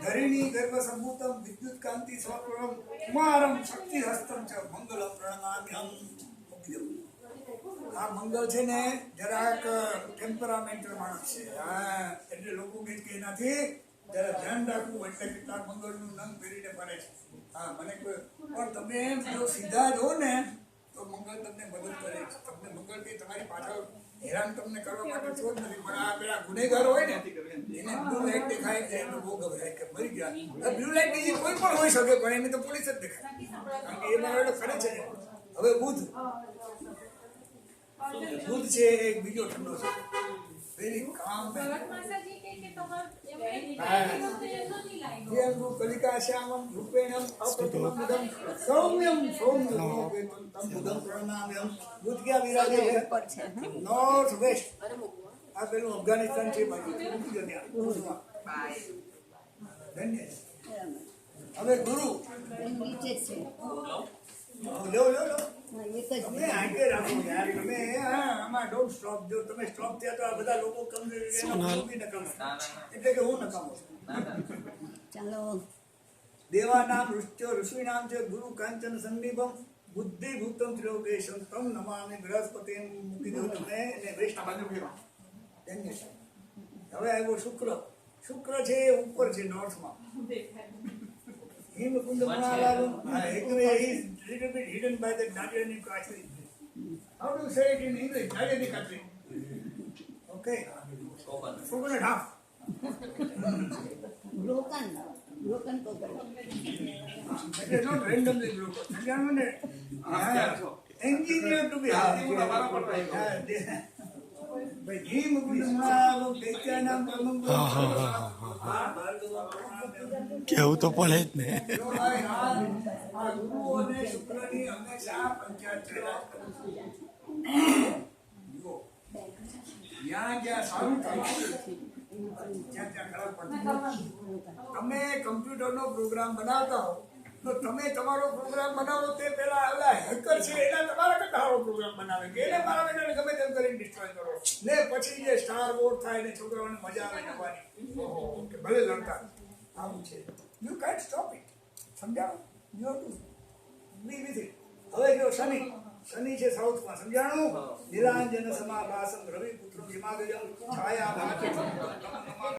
ધરિણી ગર્ભ સંભૂતમ વિદ્યુત કાંતિ સ્વપ્રમ કુમારમ શક્તિ હસ્તમ ચ મંગલમ પ્રણમામ્યહમ. આ મંગલ છે ને જરાક ટેમ્પરામેન્ટલ માણસ છે. એટલે લોકો કે એનાથી જરા ધ્યાન રાખવું એટલે કેટલાક મંગળનું નંગ પહેરીને ફરે છે. મને પણ તમે એમ જો સીધા જો ને તો મંગળ તમને મદદ કરે છે. તમને મંગળ કે તમારી પાછળ હેરાન તમને કરવા માટે છો જ નથી. પણ આ પેલા ગુનેગાર હોય ને એને બ્લુ લાઈટ દેખાય એટલે એનો બહુ ગભરાય કે મરી ગયા. બ્લુ લાઈટ બીજી કોઈ પણ હોઈ શકે પણ એને તો પોલીસ જ દેખાય, કારણ કે એ મારો કરે છે ને. હવે બુધ છે એક બીજો ઠંડો છે, વેરી કામ. કલિકા શ્યામમ રૂપેણમ અપ્રતિમમ સૌમ્યમ સૌમ્યમ તમ બુધમ પ્રણામ્યમ. બુધ ક્યાં વિરાજે છે? North waste. આ પેલું અફઘાનિસ્તાન છે બાજુ. હવે ગુરુ લો તમે આગે રાખો યાર. તમે આમાં ડોન્ટ સ્ટોપ. જો તમે સ્ટોપ થયા તો આ બધા લોકો એટલે કે હું નકામો છું. ચાલો દેવા નામ ઋષિ નામ છે ગુરુ કાંચન સંદીપમ બુદ્ધિ ભૂતમ ત્રિલોકેશમ તમ નમામિ બૃહસ્પતિ મૂકી દો તમે એને વેસ્ટ બાજુ. હવે આવ્યો શુક્ર. શુક્ર છે ઉપર છે નોર્થમાં. Himkund Manalam, is little bit hidden by the Nadiani country. How do you say it in English? Nadiani country. Okay. Spoken and half. Broken coconut. It is not randomly broken. Engineered to be half. But Himkund Manalam, Daityana Brahman. કેવું તો પડે જ ને. ગુરુઓને શુક્રની હંમેશા પંચાયત કર્યા. જ્યાં જ્યાં સારું ત્યાં ખરાબ પડતું. તમે કમ્પ્યુટરનો પ્રોગ્રામ બનાવતા હો તો તમે તમારો પ્રોગ્રામ બનાવો તે પેલા ઓલા હેકર છે એના તમારા કરતા સારો પ્રોગ્રામ બનાવે કે એને મારા બેટાને ગમે તેમ કરીને ડિસ્ટ્રોય કરો ને પછી જે સ્ટાર વોર થાય ને છોકરાઓને મજા આવે નવાની કે ભલે લડતા. આવું છે. You can't stop it. સમજાણું? You have to be with it. હવે જો શનિ છે સાઉથમાં. સમજાણું? નીલાંજન સમાભાસમ રવિ પુત્ર હિમાગજમ છાયા